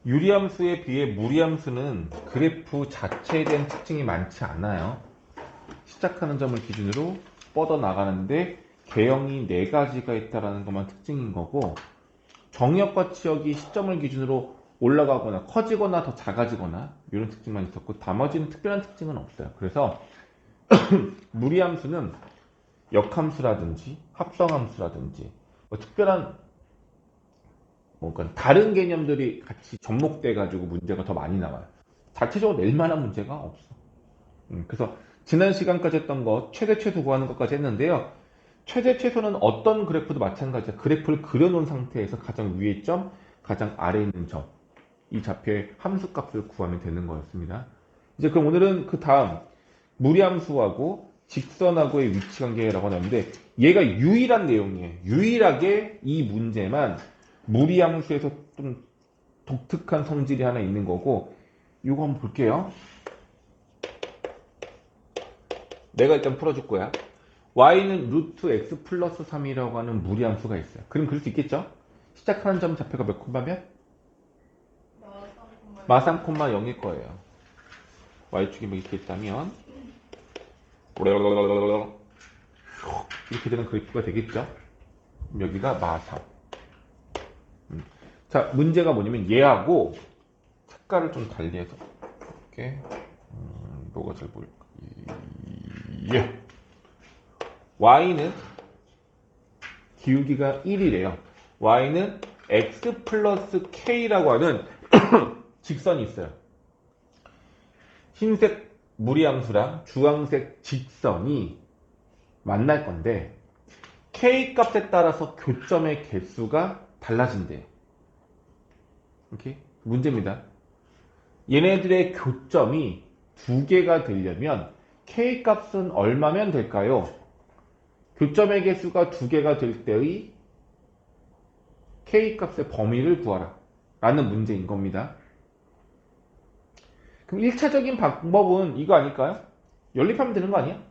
유리함수에 비해 무리함수는 그래프 자체에 대한 특징이 많지 않아요. 시작하는 점을 기준으로 뻗어나가는데 개형이 4가지가 있다는 것만 특징인 거고, 정역과 치역이 시점을 기준으로 올라가거나 커지거나 더 작아지거나 이런 특징만 있었고, 나머지는 특별한 특징은 없어요. 그래서 무리함수는 역함수라든지 합성함수라든지 특별한 뭔가 다른 개념들이 같이 접목돼 가지고 문제가 더 많이 나와요. 자체적으로 낼 만한 문제가 없어. 그래서 지난 시간까지 했던 거 최대 최소 구하는 것까지 했는데요. 최대 최소는 어떤 그래프도 마찬가지야. 그래프를 그려놓은 상태에서 가장 위의 점, 가장 아래에 있는 점, 이 좌표의 함수값을 구하면 되는 거였습니다. 이제 그럼 오늘은 그 다음 무리함수하고 직선하고의 위치관계라고 하는데, 얘가 유일한 내용이에요. 유일하게 이 문제만 무리함수에서 좀 독특한 성질이 하나 있는 거고, 이거 한번 볼게요. 내가 일단 풀어줄 거야. y는 루트 x 플러스 3이라고 하는 무리함수가 있어요. 그럼 그럴 수 있겠죠? 시작하는 점 좌표가 몇 콤마면? 마 3,0일 거예요. y축이 뭐 이렇게 있다면 이렇게 되는 그래프가 되겠죠? 여기가 마 3. 자, 문제가 뭐냐면 얘하고 색깔을 좀 달리해서 이렇게 뭐가 잘 보일까? 예. y는 기울기가 1이래요. y는 x 플러스 k라고 하는 직선이 있어요. 흰색 무리함수랑 주황색 직선이 만날 건데, k 값에 따라서 교점의 개수가 달라진대요. 이렇게 문제입니다. 얘네들의 교점이 2개가 되려면 k 값은 얼마면 될까요? 교점의 개수가 2개가 될 때의 k 값의 범위를 구하라 라는 문제인 겁니다. 그럼 1차적인 방법은 이거 아닐까요? 연립하면 되는 거 아니야?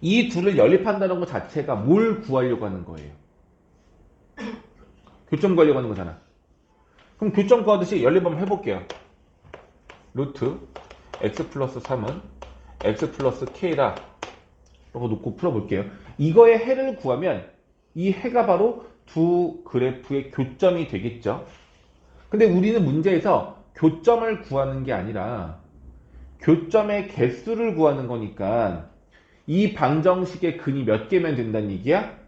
이 둘을 연립한다는 것 자체가 뭘 구하려고 하는 거예요? 교점 구하려고 하는 거잖아. 그럼 교점 구하듯이 연립 한번 해볼게요. 루트 x 플러스 3은 x 플러스 k라 라고 놓고 풀어볼게요. 이거의 해를 구하면 이 해가 바로 두 그래프의 교점이 되겠죠. 근데 우리는 문제에서 교점을 구하는 게 아니라 교점의 개수를 구하는 거니까, 이 방정식의 근이 몇 개면 된다는 얘기야?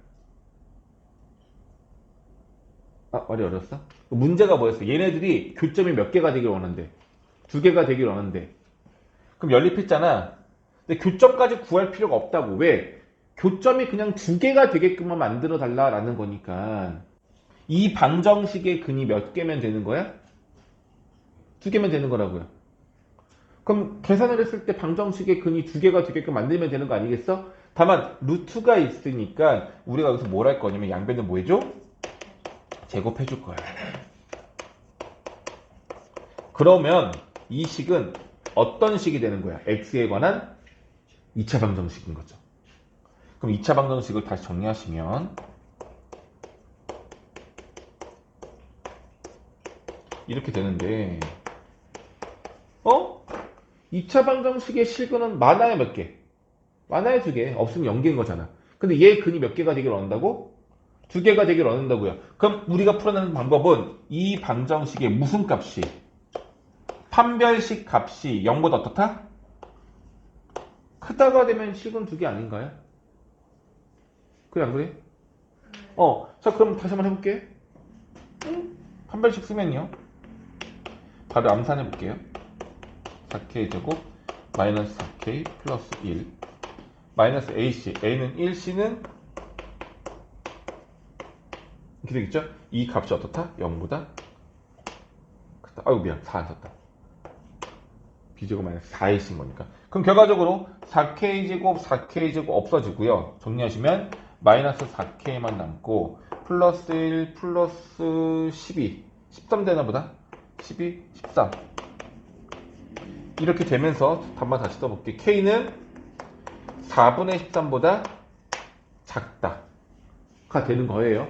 아, 말이 어렸어? 문제가 뭐였어? 얘네들이 교점이 몇 개가 되길 원하는데, 2개가 되길 원하는데, 그럼 연립했잖아. 근데 교점까지 구할 필요가 없다고. 왜? 교점이 그냥 2개가 되게끔만 만들어 달라라는 거니까. 이 방정식의 근이 몇 개면 되는 거야? 2개면 되는 거라고요. 그럼 계산을 했을 때 방정식의 근이 2개가 되게끔 만들면 되는 거 아니겠어? 다만 루트가 있으니까 우리가 여기서 뭘 할 거냐면 양변을 뭐 해줘? 제곱해 줄 거야. 그러면 이 식은 어떤 식이 되는 거야? x에 관한 2차 방정식인 거죠. 그럼 2차 방정식을 다시 정리하시면 이렇게 되는데, 2차 방정식의 실근은 많아야 몇 개? 많아야 2개. 없으면 0개인 거잖아. 근데 얘 근이 몇 개가 되길 원한다고? 2개가 되길 원한다고요. 그럼 우리가 풀어내는 방법은 이 방정식의 무슨 값이, 판별식 값이 0보다 어떻다? 크다가 되면 식은 2개 아닌가요? 그래 안 그래? 자 그럼 다시 한번 해볼게. 판별식 쓰면요, 바로 암산해 볼게요. 4k 제곱 마이너스 4k 플러스 1 마이너스 AC, A는 1, C는 이렇게 되겠죠? 이 값이 어떻다? 0보다 크다. 아이고 미안, 4 안 썼다. B제곱 마이너스 4A인 거니까. 그럼 결과적으로 4K제곱 4K제곱 없어지고요. 정리하시면 마이너스 4K만 남고 플러스 1 플러스 12 13 되나 보다. 12 13 이렇게 되면서 답만 다시 써볼게. K는 4분의 13보다 작다가 되는 거예요.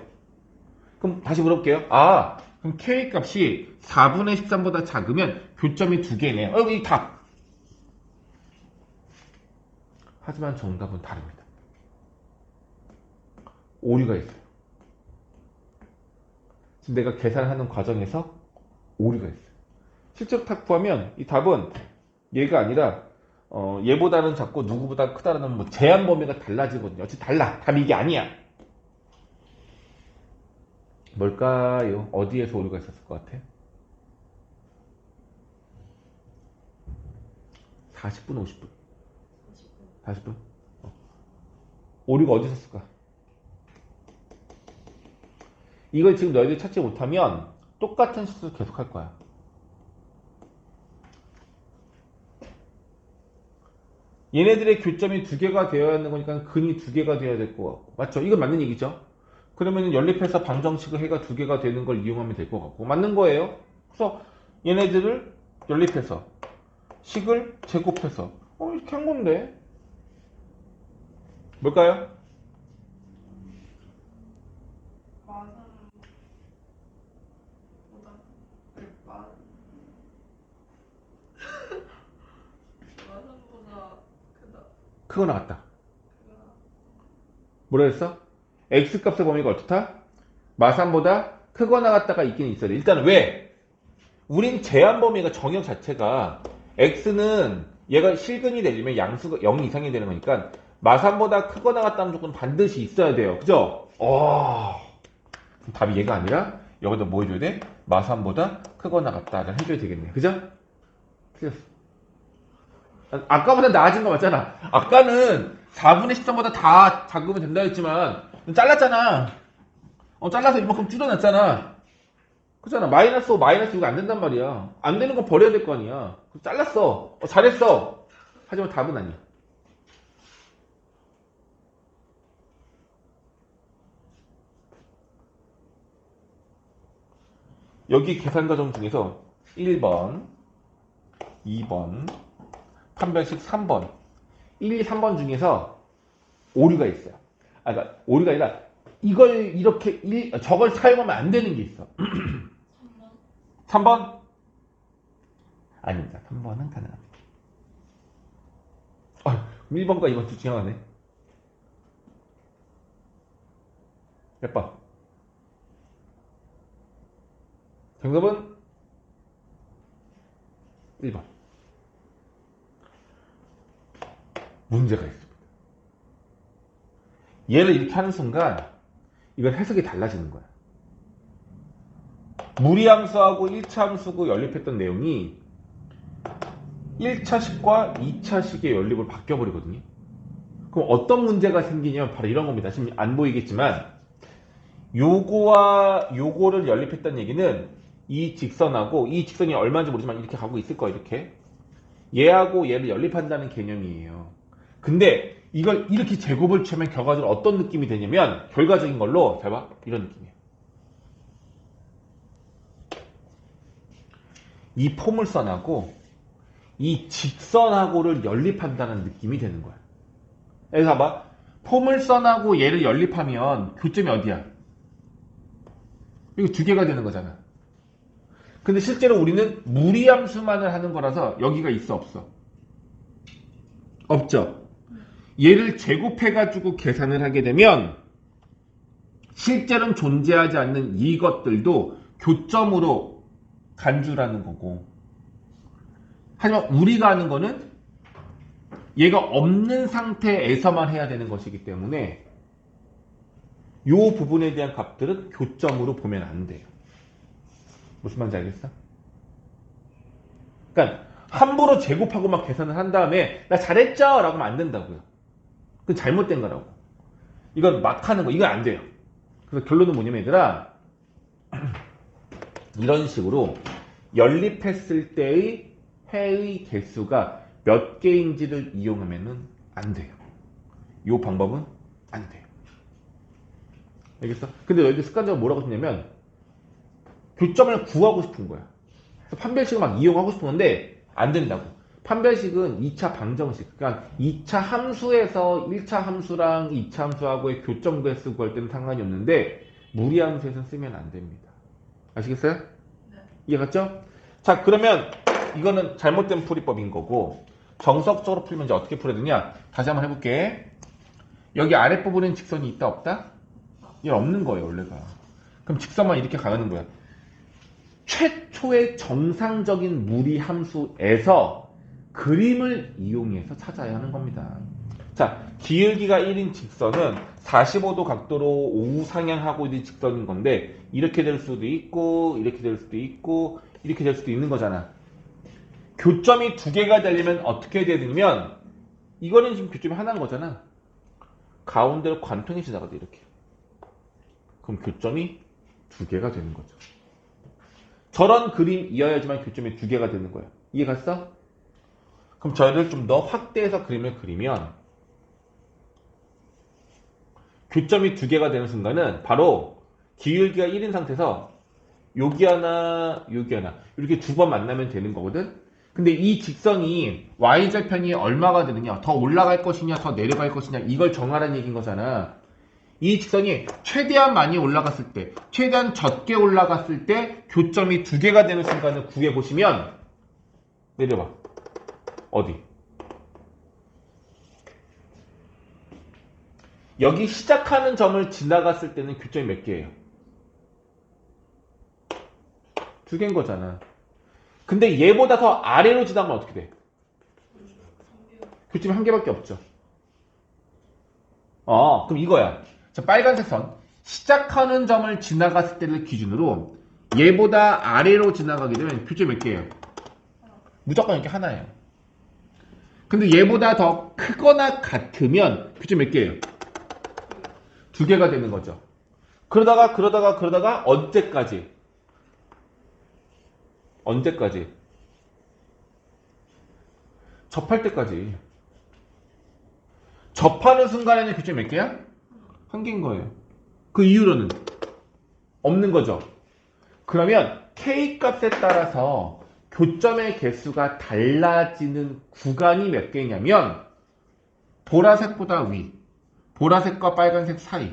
그럼 다시 물어볼게요. 그럼 K 값이 4분의 13보다 작으면 교점이 2개네. 여기 답. 하지만 정답은 다릅니다. 오류가 있어요. 지금 내가 계산하는 과정에서 오류가 있어요. 실제로 딱 구하면 이 답은 얘가 아니라 얘보다는 작고 누구보다 크다라는 뭐 제한 범위가 달라지거든요. 어차피 달라. 답이 이게 아니야. 뭘까요? 어디에서 오류가 있었을 것 같아? 40분, 50분? 40분? 오류가 어디 있었을까? 이걸 지금 너희들이 찾지 못하면 똑같은 실수를 계속 할 거야. 얘네들의 교점이 2개가 되어야 하는 거니까 근이 2개가 되어야 될 것 같고. 맞죠? 이건 맞는 얘기죠? 그러면 연립해서 방정식의 해가 2개가 되는 걸 이용하면 될 것 같고. 맞는 거예요. 그래서 얘네들을 연립해서 식을 제곱해서 이렇게 한 건데. 뭘까요? 크거 나갔다. 뭐라 했어? x값의 범위가 어떻다? 마산보다 크거나 같다가 있긴 있어야 돼. 일단 왜? 우린 제한 범위가 정역 자체가 x는 얘가 실근이 되려면 양수가 0 이상이 되는 거니까 마산보다 크거나 같다는 조건 반드시 있어야 돼요. 그죠? 답이 얘가 아니라 여기다 뭐 해줘야 돼? 마산보다 크거나 같다를 해줘야 되겠네. 그죠? 틀렸어. 아까보다 나아진 거 맞잖아. 아까는 4분의 13보다 다 작으면 된다 했지만 잘랐잖아. 잘라서 이만큼 줄여놨잖아. 그잖아. 마이너스 5, 마이너스 6이 안 된단 말이야. 안 되는 거 버려야 될 거 아니야. 잘랐어. 잘했어. 하지만 답은 아니야. 여기 계산 과정 중에서 1번, 2번, 판별식 3번, 1, 2, 3번 중에서 오류가 있어요. 그러니까 오류가 아니라 이걸 이렇게 저걸 사용하면 안 되는 게 있어. 3번? 아닙니다. 3번은 가능합니다. 1번과 2번 둘 중에 하나네. 몇 번? 정답은 1번. 문제가 있습니다. 얘를 이렇게 하는 순간 이건 해석이 달라지는 거야. 무리함수하고 1차 함수고 연립했던 내용이 1차식과 2차식의 연립을 바뀌어버리거든요. 그럼 어떤 문제가 생기냐면 바로 이런 겁니다. 지금 안 보이겠지만 요거와 요거를 연립했다는 얘기는 이 직선하고 이 직선이 얼마인지 모르지만 이렇게 가고 있을 거야. 이렇게 얘하고 얘를 연립한다는 개념이에요. 근데 이걸 이렇게 제곱을 취하면 결과적으로 어떤 느낌이 되냐면 결과적인 걸로 잘 봐. 이런 느낌이에요. 이 포물선하고 이 직선하고를 연립한다는 느낌이 되는 거야. 여기서 봐봐. 포물선하고 얘를 연립하면 교점이 어디야? 이거 2개가 되는 거잖아. 근데 실제로 우리는 무리함수만을 하는 거라서 여기가 있어 없어? 없죠. 얘를 제곱해가지고 계산을 하게 되면 실제로는 존재하지 않는 이것들도 교점으로 간주라는 거고, 하지만 우리가 하는 거는 얘가 없는 상태에서만 해야 되는 것이기 때문에 이 부분에 대한 값들은 교점으로 보면 안 돼요. 무슨 말인지 알겠어? 그러니까 함부로 제곱하고 막 계산을 한 다음에 나 잘했죠? 라고 하면 안 된다고요. 그건 잘못된 거라고. 이건 막 하는 거, 이건 안 돼요. 그래서 결론은 뭐냐면 얘들아, 이런 식으로 연립했을 때의 해의 개수가 몇 개인지를 이용하면은 안 돼요. 이 방법은 안 돼요. 알겠어? 근데 너희들 습관적으로 뭐라고 했냐면 교점을 구하고 싶은 거야. 그래서 판별식을 막 이용하고 싶은 건데 안 된다고. 판별식은 2차 방정식, 그러니까 2차 함수에서 1차 함수랑 2차 함수하고의 교점 개수 구할 때는 상관이 없는데 무리함수에서 쓰면 안 됩니다. 아시겠어요? 이해갔죠? 자, 그러면 이거는 잘못된 풀이법인 거고 정석적으로 풀면 이제 어떻게 풀어야 되냐? 다시 한번 해볼게. 여기 아랫부분엔 직선이 있다 없다? 이게 없는 거예요 원래가. 그럼 직선만 이렇게 가는 거야. 최초의 정상적인 무리 함수에서 그림을 이용해서 찾아야 하는 겁니다. 자, 기울기가 1인 직선은 45도 각도로 우상향하고 있는 직선인 건데 이렇게 될 수도 있고 이렇게 될 수도 있고 이렇게 될 수도 있는 거잖아. 교점이 두 개가 되려면 어떻게 해야 되냐면 이거는 지금 교점이 하나인 거잖아. 가운데로 관통이 지나가도 이렇게. 그럼 교점이 두 개가 되는 거죠. 저런 그림이어야지만 교점이 두 개가 되는 거야. 이해갔어? 그럼 저희를 좀 더 확대해서 그림을 그리면 교점이 두 개가 되는 순간은 바로 기울기가 1인 상태에서 여기 하나, 여기 하나 이렇게 두 번 만나면 되는 거거든. 근데 이 직선이 y절편이 얼마가 되느냐, 더 올라갈 것이냐 더 내려갈 것이냐 이걸 정하라는 얘기인 거잖아. 이 직선이 최대한 많이 올라갔을 때, 최대한 적게 올라갔을 때 교점이 두 개가 되는 순간을 구해보시면 내려봐. 어디? 여기 시작하는 점을 지나갔을 때는 교점이 몇 개예요? 두 개인 거잖아. 근데 얘보다 더 아래로 지나가면 어떻게 돼? 교점이 한 개밖에 없죠. 그럼 이거야. 자, 빨간색 선. 시작하는 점을 지나갔을 때를 기준으로 얘보다 아래로 지나가게 되면 교점이 몇 개예요? 무조건 이렇게 하나예요. 근데 얘보다 더 크거나 같으면 교점이 몇 개예요? 두 개가 되는 거죠. 그러다가 언제까지? 언제까지? 접할 때까지. 접하는 순간에는 교점이 몇 개야? 한 개인 거예요. 그 이후로는 없는 거죠. 그러면 K 값에 따라서 교점의 개수가 달라지는 구간이 몇 개냐면 보라색보다 위, 보라색과 빨간색 사이,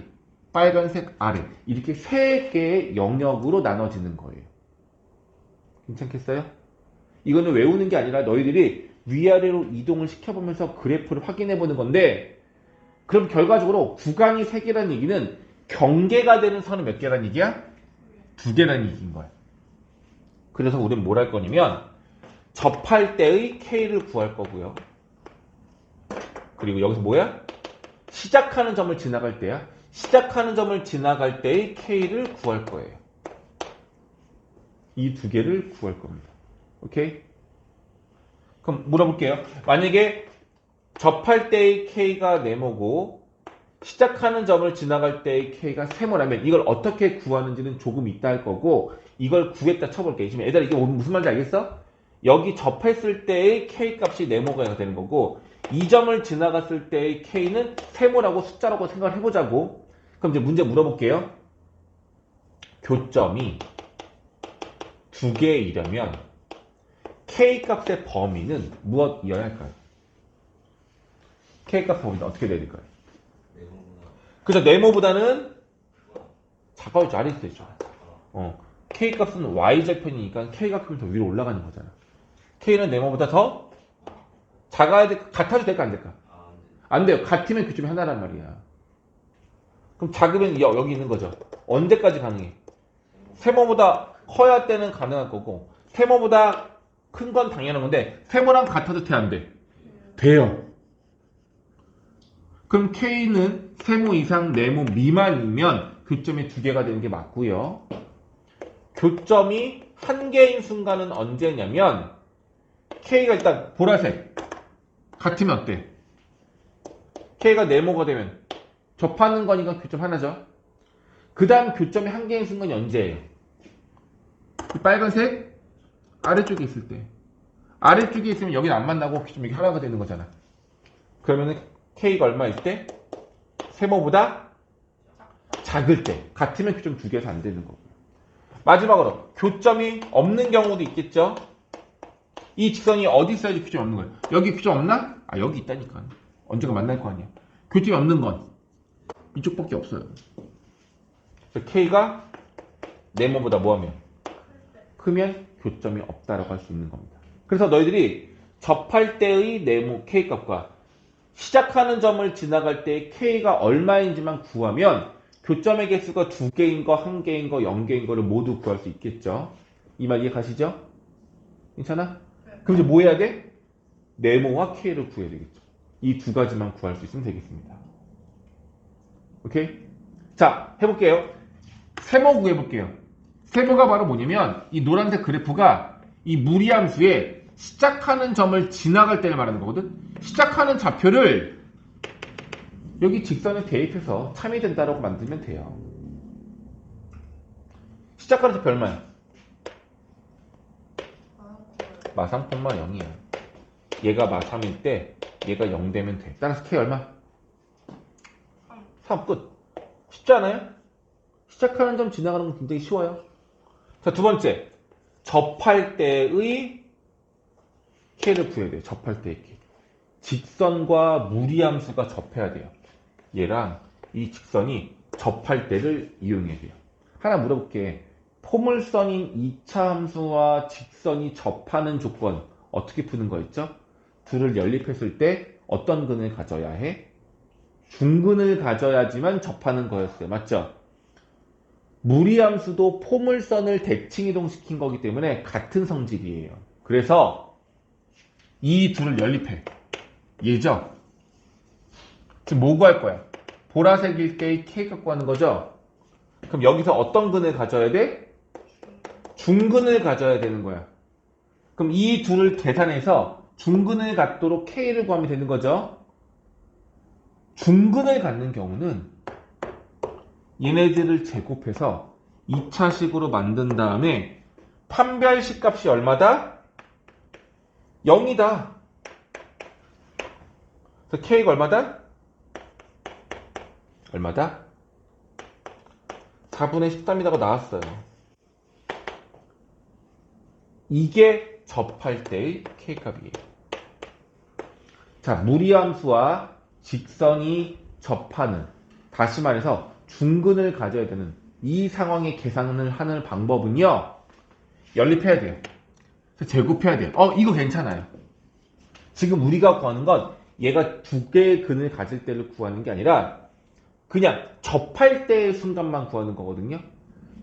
빨간색 아래 이렇게 세 개의 영역으로 나눠지는 거예요. 괜찮겠어요? 이거는 외우는 게 아니라 너희들이 위아래로 이동을 시켜보면서 그래프를 확인해 보는 건데 그럼 결과적으로 구간이 3개라는 얘기는 경계가 되는 선은 몇 개라는 얘기야? 2개라는 얘기인 거야. 그래서 우리는 뭘 할 거냐면 접할 때의 K를 구할 거고요. 그리고 여기서 뭐야? 시작하는 점을 지나갈 때야. 시작하는 점을 지나갈 때의 K를 구할 거예요. 이 2개를 구할 겁니다. 오케이? 그럼 물어볼게요. 만약에 접할 때의 K가 네모고 시작하는 점을 지나갈 때의 K가 세모라면 이걸 어떻게 구하는지는 조금 이따 할 거고 이걸 구했다 쳐볼게. 지금 얘들아 이게 무슨 말인지 알겠어? 여기 접했을 때의 K 값이 네모가 되는 거고 이 점을 지나갔을 때의 K는 세모라고 숫자라고 생각을 해보자고. 그럼 이제 문제 물어볼게요. 교점이 2개이려면 K 값의 범위는 무엇이어야 할까요? K 값 범위는 어떻게 돼야 될까요? 그죠? 네모보다는 작아야죠. 아래 있어야죠. K 값은 Y절편이니까 K 값이 더 위로 올라가는 거잖아. K는 네모보다 더 작아야 돼. 같아도 될까 안 될까? 안 돼요. 같으면 교점이 하나란 말이야. 그럼 작으면 여기 있는 거죠. 언제까지 가능해? 세모보다 커야 때는 가능할 거고 세모보다 큰 건 당연한 건데 세모랑 같아도 돼 안 돼? 돼요. 그럼 K는 세모 이상 네모 미만이면 교점이 2개가 되는 게 맞고요. 교점이 1개인 순간은 언제냐면 K가 일단 보라색 같으면 어때? K가 네모가 되면 접하는 거니까 교점 하나죠. 그 다음 교점이 1개인 순간이 언제예요? 이 빨간색 아래쪽에 있을 때. 아래쪽에 있으면 여기는 안 만나고 교점이 하나가 되는 거잖아. 그러면은 K가 얼마일 때? 세모보다 작을 때. 같으면 교점 2개에서 안 되는 거고요. 마지막으로 교점이 없는 경우도 있겠죠. 이 직선이 어디 있어야지 교점이 없는 거예요? 여기 교점 없나? 여기 있다니까. 언젠가 만날 거 아니야. 교점이 없는 건 이쪽밖에 없어요. 그래서 K가 네모보다 뭐하면? 크면 교점이 없다라고 할 수 있는 겁니다. 그래서 너희들이 접할 때의 네모 K값과 시작하는 점을 지나갈 때 K가 얼마인지만 구하면 교점의 개수가 2개인 거, 1개인 거, 0개인 거를 모두 구할 수 있겠죠. 이 말 이해 가시죠? 괜찮아? 그럼 이제 뭐 해야 돼? 네모와 K를 구해야 되겠죠. 이 두 가지만 구할 수 있으면 되겠습니다. 오케이? 자, 해볼게요. 세모 구해볼게요. 세모가 바로 뭐냐면 이 노란색 그래프가 이 무리함수의 시작하는 점을 지나갈 때를 말하는 거거든. 시작하는 좌표를 여기 직선에 대입해서 참이 된다라고 만들면 돼요. 시작하는 좌표 얼마야? 마상콤마 0이야. 얘가 마3일 때 얘가 0 되면 돼. 따라서 K 얼마? 3 끝. 쉽지 않아요? 시작하는 점 지나가는 건 굉장히 쉬워요. 자, 두 번째. 접할 때의 K를 구해야 돼요. 접할 때의 K. 직선과 무리함수가 접해야 돼요. 얘랑 이 직선이 접할 때를 이용해야 돼요. 하나 물어볼게. 포물선인 2차 함수와 직선이 접하는 조건 어떻게 푸는 거였죠? 둘을 연립했을 때 어떤 근을 가져야 해? 중근을 가져야지만 접하는 거였어요. 맞죠? 무리함수도 포물선을 대칭 이동시킨 거기 때문에 같은 성질이에요. 그래서 이 둘을 연립해. 얘죠? 지금 뭐 구할 거야? 보라색일 때의 K 갖고 하는 거죠? 그럼 여기서 어떤 근을 가져야 돼? 중근을 가져야 되는 거야. 그럼 이 둘을 계산해서 중근을 갖도록 K를 구하면 되는 거죠. 중근을 갖는 경우는 얘네들을 제곱해서 2차식으로 만든 다음에 판별식 값이 얼마다? 0이다. 그래서 K가 얼마다? 얼마다? 4분의 13이라고 나왔어요. 이게 접할 때의 K값이에요. 자, 무리함수와 직선이 접하는, 다시 말해서 중근을 가져야 되는 이 상황의 계산을 하는 방법은요. 연립해야 돼요. 제곱해야 돼요. 이거 괜찮아요. 지금 우리가 구하는 건 얘가 두 개의 근을 가질 때를 구하는 게 아니라 그냥 접할 때의 순간만 구하는 거거든요.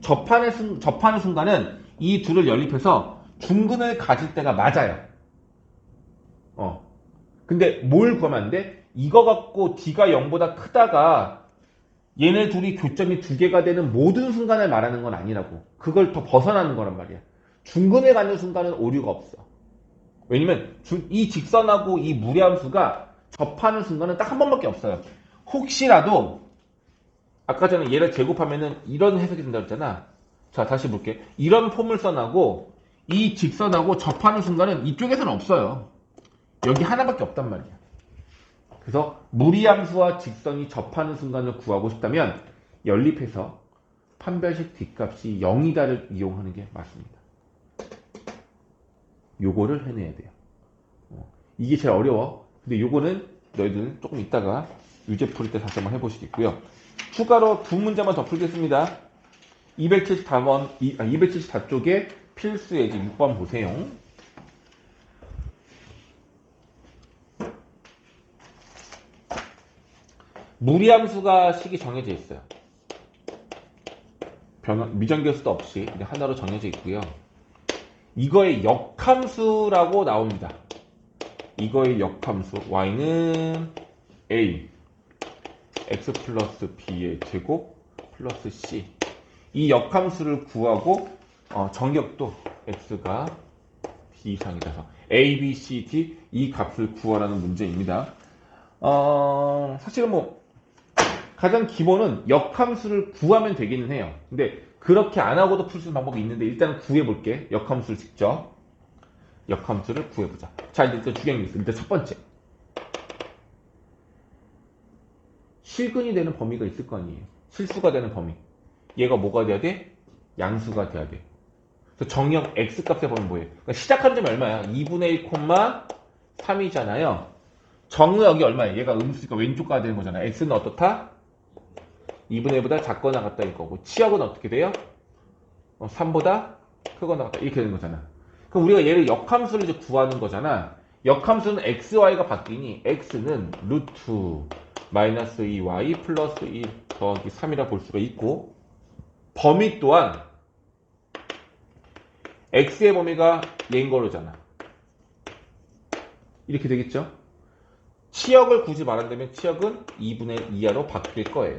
접하는 순간은 이 둘을 연립해서 중근을 가질 때가 맞아요. 근데 뭘 구하면 안 돼? 이거 갖고 D가 0보다 크다가 얘네 둘이 교점이 두 개가 되는 모든 순간을 말하는 건 아니라고. 그걸 더 벗어나는 거란 말이야. 중근에 가는 순간은 오류가 없어. 왜냐면 이 직선하고 이 무리함수가 접하는 순간은 딱 한 번밖에 없어요. 혹시라도 아까 전에 얘를 제곱하면은 이런 해석이 된다고 했잖아. 자, 다시 볼게. 이런 포물선하고 이 직선하고 접하는 순간은 이쪽에서는 없어요. 여기 하나밖에 없단 말이야. 그래서 무리함수와 직선이 접하는 순간을 구하고 싶다면 연립해서 판별식 뒷값이 0이다를 이용하는 게 맞습니다. 요거를 해내야 돼요. 이게 제일 어려워. 근데 요거는 너희들 조금 이따가 유제 풀이 때 다시 한번 해보시겠고요. 추가로 두 문제만 더 풀겠습니다. 274쪽에 필수 예제 6번 보세요. 무리함수가 식이 정해져 있어요. 미정계수도 없이 그냥 하나로 정해져 있고요. 이거의 역함수라고 나옵니다. 이거의 역함수 y는 a x 플러스 b의 제곱 플러스 c. 이 역함수를 구하고 정격도 x가 b 이상이라서 a, b, c, d 이 값을 구하라는 문제입니다. 사실은 뭐 가장 기본은 역함수를 구하면 되기는 해요. 근데 그렇게 안 하고도 풀 수 있는 방법이 있는데 일단 구해볼게. 역함수를 직접. 역함수를 구해보자. 자, 이제 주경리수. 일단 첫 번째. 실근이 되는 범위가 있을 거 아니에요. 실수가 되는 범위. 얘가 뭐가 돼야 돼? 양수가 돼야 돼. 그래서 정역 x값에 보면 뭐예요? 그러니까 시작하는 점이 얼마야? 2분의 1, 3이잖아요. 정역이 얼마야? 얘가 음수니까 왼쪽 가야 되는 거잖아. x는 어떻다? 2분의 1보다 작거나 같다 이거고 치역은 어떻게 돼요? 3보다 크거나 같다. 이렇게 되는 거잖아. 그럼 우리가 얘를 역함수를 이제 구하는 거잖아. 역함수는 x, y가 바뀌니 x는 루트 마이너스 2y 플러스 1 더하기 3이라 볼 수가 있고, 범위 또한 x의 범위가 얘인 거로잖아. 이렇게 되겠죠? 치역을 굳이 말한다면 치역은 2분의 1 이하로 바뀔 거예요.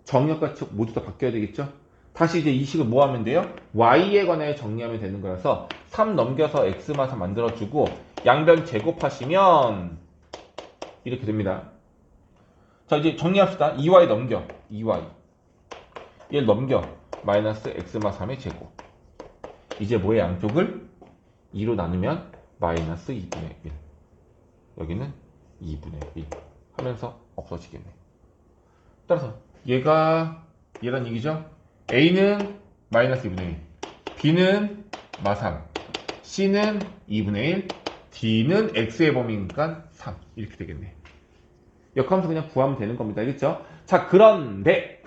정역과 치역 모두 다 바뀌어야 되겠죠? 다시 이제 이 식을 뭐 하면 돼요? y에 관하여 정리하면 되는 거라서 3 넘겨서 x마사 만들어주고 양변 제곱하시면 이렇게 됩니다. 자, 이제 정리합시다. 2y 넘겨 2y 1 넘겨 마이너스 x마 3의 제곱. 이제 뭐의 양쪽을 2로 나누면 마이너스 2분의 1, 여기는 2분의 1 하면서 없어지겠네. 따라서 얘란 얘기죠. A는 마이너스 2분의 1, B는 마3, C는 2분의 1, D는 X의 범위니까 3 이렇게 되겠네. 역함수 그냥 구하면 되는 겁니다. 알겠죠? 자, 그런데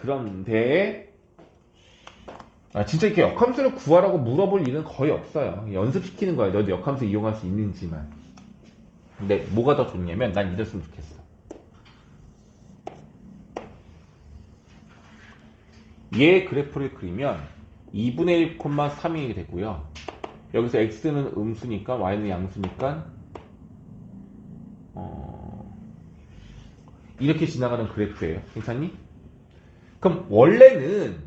진짜 이렇게 역함수를 구하라고 물어볼 일은 거의 없어요. 연습시키는 거야. 너도 역함수 이용할 수 있는지만. 근데 뭐가 더 좋냐면 난 이랬으면 좋겠어. 얘 그래프를 그리면 2분의 1,3이 되고요. 여기서 x는 음수니까 y는 양수니까 이렇게 지나가는 그래프예요. 괜찮니? 그럼 원래는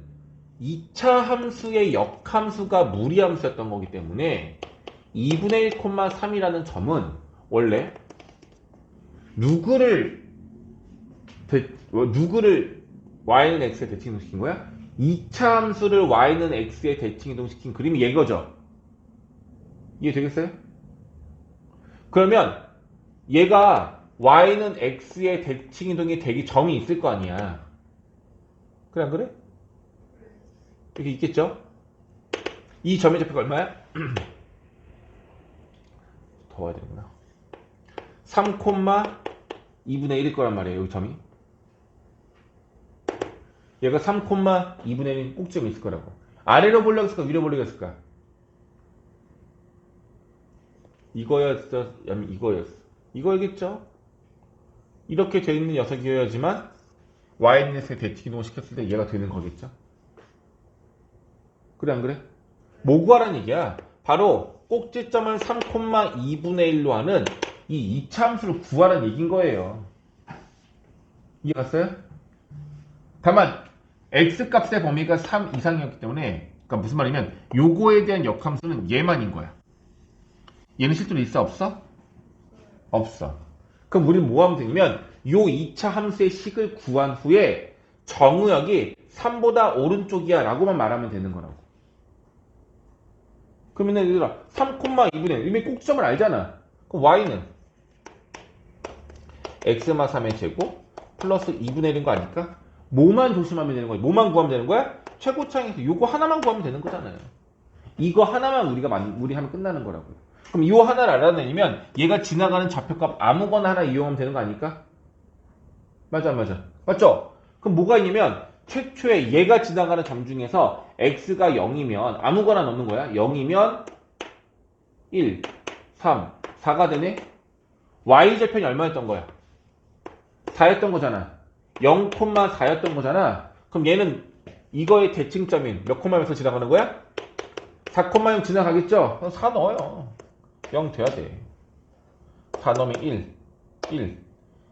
2차 함수의 역함수가 무리함수였던 거기 때문에 2분의 1,3이라는 점은 원래 누구를 y는 x에 대칭 이동시킨 거야? 2차 함수를 y는 x에 대칭 이동시킨 그림이 얘거죠. 이해되겠어요? 그러면 얘가 y는 x에 대칭 이동이 되기 점이 있을 거 아니야. 그래 안 그래? 이렇게 있겠죠? 이 점의 좌표가 얼마야? 더 와야 되구나. 3,2분의 1일 거란 말이에요. 여기 점이. 얘가 3,2분의 1인 꼭지점이 있을 거라고. 아래로 보려고 했을까? 위로 보려고 했을까? 이거였어? 아니면 이거였어? 이거겠죠? 이렇게 돼 있는 녀석이어야지만 y넷에 대칭 이동을 시켰을 때 얘가 되는 거겠죠? 그래 안 그래? 뭐 구하라는 얘기야? 바로 꼭지점을 3,2분의 1로 하는 이 2차 함수를 구하라는 얘기인 거예요. 이해 갔어요? 다만 x값의 범위가 3 이상이었기 때문에, 그러니까 무슨 말이냐면 요거에 대한 역함수는 얘만인 거야. 얘는 실제로 있어 없어? 없어. 그럼 우리는 뭐 하면 되냐면 요 2차 함수의 식을 구한 후에 정의역이 3보다 오른쪽이야 라고만 말하면 되는 거라고. 그러면 얘들아 3,2분의 1 이미 꼭지점을 알잖아. 그럼 y는 x마 3의 제곱 플러스 2분의 1인 거 아닐까? 뭐만 조심하면 되는 거야? 뭐만 구하면 되는 거야? 최고차항에서 요거 하나만 구하면 되는 거잖아요. 이거 하나만 우리가 무리하면 끝나는 거라고요. 그럼 이 하나를 알아내면 얘가 지나가는 좌표값 아무거나 하나 이용하면 되는 거 아닐까? 맞아. 맞죠? 그럼 뭐가 있냐면 최초에 얘가 지나가는 점 중에서 x가 0이면 아무거나 넣는 거야. 0이면 1, 3, 4가 되네? y절편이 얼마였던 거야? 4였던 거잖아. 0,4였던 거잖아. 그럼 얘는 이거의 대칭점인 몇 콤마에서 지나가는 거야? 4,0 지나가겠죠? 4 넣어요. 0 돼야 돼. 4 넣으면 1.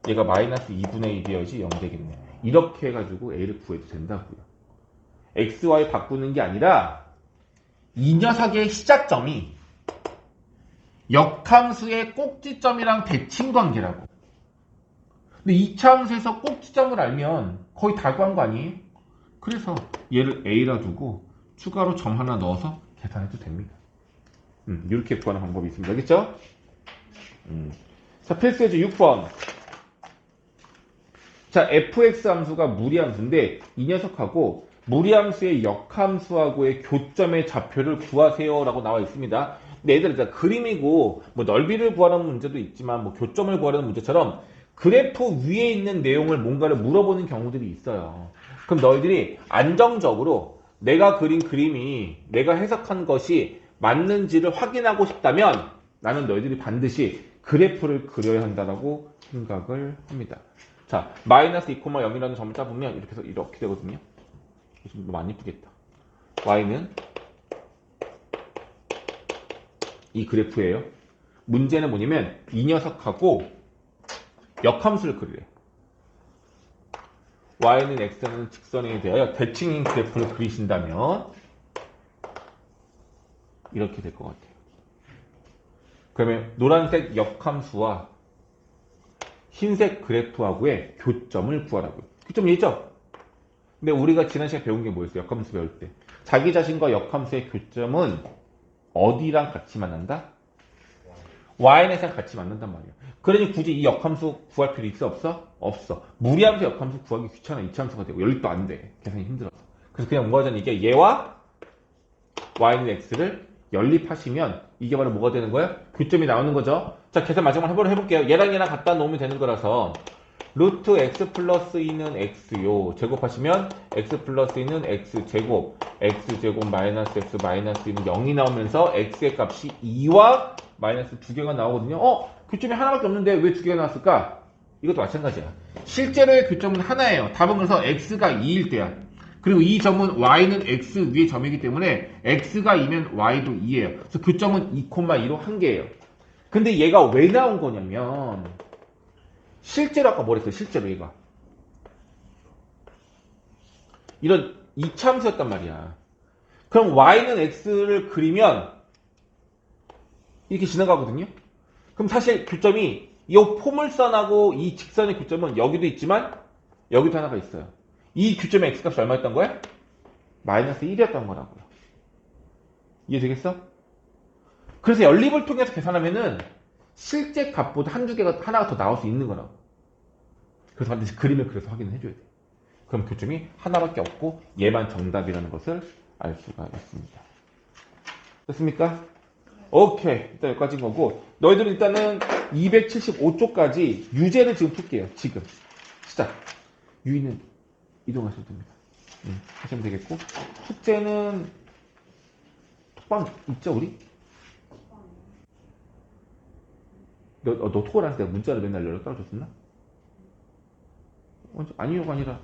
얘가 마이너스 2분의 1이어야지 0 되겠네. 이렇게 해가지고 A를 구해도 된다고요. X, Y 바꾸는 게 아니라 이 녀석의 시작점이 역함수의 꼭지점이랑 대칭 관계라고. 근데 2차 함수에서 꼭지점을 알면 거의 다 구한 거 아니에요? 그래서 얘를 A라 두고 추가로 점 하나 넣어서 계산해도 됩니다. 이렇게 구하는 방법이 있습니다. 알겠죠? 자, 필수예제 6번. 자, fx 함수가 무리함수인데 이 녀석하고 무리함수의 역함수하고의 교점의 좌표를 구하세요 라고 나와 있습니다. 근데 얘들아, 그림이고 뭐 넓이를 구하라는 문제도 있지만 뭐 교점을 구하라는 문제처럼 그래프 위에 있는 내용을 뭔가를 물어보는 경우들이 있어요. 그럼 너희들이 안정적으로 내가 그린 그림이 내가 해석한 것이 맞는지를 확인하고 싶다면 나는 너희들이 반드시 그래프를 그려야 한다라고 생각을 합니다. 자, 마이너스 2,0이라는 점을 따보면 이렇게 해서 이렇게 되거든요. 좀 너무 안 이쁘겠다. y는 이 그래프예요. 문제는 뭐냐면 이 녀석하고 역함수를 그리래. y는 x는 직선에 대하여 대칭인 그래프를 그리신다면 이렇게 될 것 같아요. 그러면 노란색 역함수와 흰색 그래프하고의 교점을 구하라고요. 교점 얘죠? 근데 우리가 지난 시간에 배운 게 뭐였어요? 역함수 배울 때. 자기 자신과 역함수의 교점은 어디랑 같이 만난다? y넷이랑 같이 만난단 말이에요. 그러니 굳이 이 역함수 구할 필요 있어? 없어? 없어. 무리하면서 역함수 구하기 귀찮아. 이차함수가 되고 연립도 안 돼. 계산이 힘들어서. 그래서 그냥 뭐가 되는 이게 얘와 y는 x를 연립하시면 이게 바로 뭐가 되는 거예요? 교점이 나오는 거죠. 자, 계산 마지막으로 해볼게요. 얘랑 얘랑 갖다 놓으면 되는 거라서 루트 x 플러스 2는 x요. 제곱하시면 x 플러스 2는 x제곱, x제곱 마이너스 x 마이너스 2는 0이 나오면서 x의 값이 2와 마이너스 2개가 나오거든요. 교점이 하나밖에 없는데 왜 2개가 나왔을까? 이것도 마찬가지야. 실제로의 교점은 하나예요. 답은 그래서 x가 2일 때야. 그리고 이 점은 y는 x 위의 점이기 때문에 x가 2면 y도 2예요. 그래서 교점은 2,2로 한 개예요. 근데 얘가 왜 나온 거냐면 실제로 아까 뭐랬어요? 실제로 얘가 이런 이차함수였단 말이야. 그럼 y는 x를 그리면 이렇게 지나가거든요. 그럼 사실 교점이 이 포물선하고 이 직선의 교점은 여기도 있지만 여기도 하나가 있어요. 이 교점의 x값이 얼마였던 거야? 마이너스 1이었던 거라고요. 이해되겠어? 그래서 연립을 통해서 계산하면은 실제 값보다 한두 개가 하나가 더 나올 수 있는 거라고. 그래서 반드시 그림을 그려서 확인을 해줘야 돼. 그럼 교점이 하나밖에 없고 얘만 정답이라는 것을 알 수가 있습니다. 됐습니까? 오케이. 일단 여기까지인 거고 너희들은 일단은 275쪽까지 유제를 지금 풀게요. 지금. 시작. 유의는 이동하셔도 됩니다. 하시면 되겠고 숙제는 톡방 있죠 우리? 너 토를 할 때 문자를 맨날 연락 떨어졌었나? 아니요가 아니라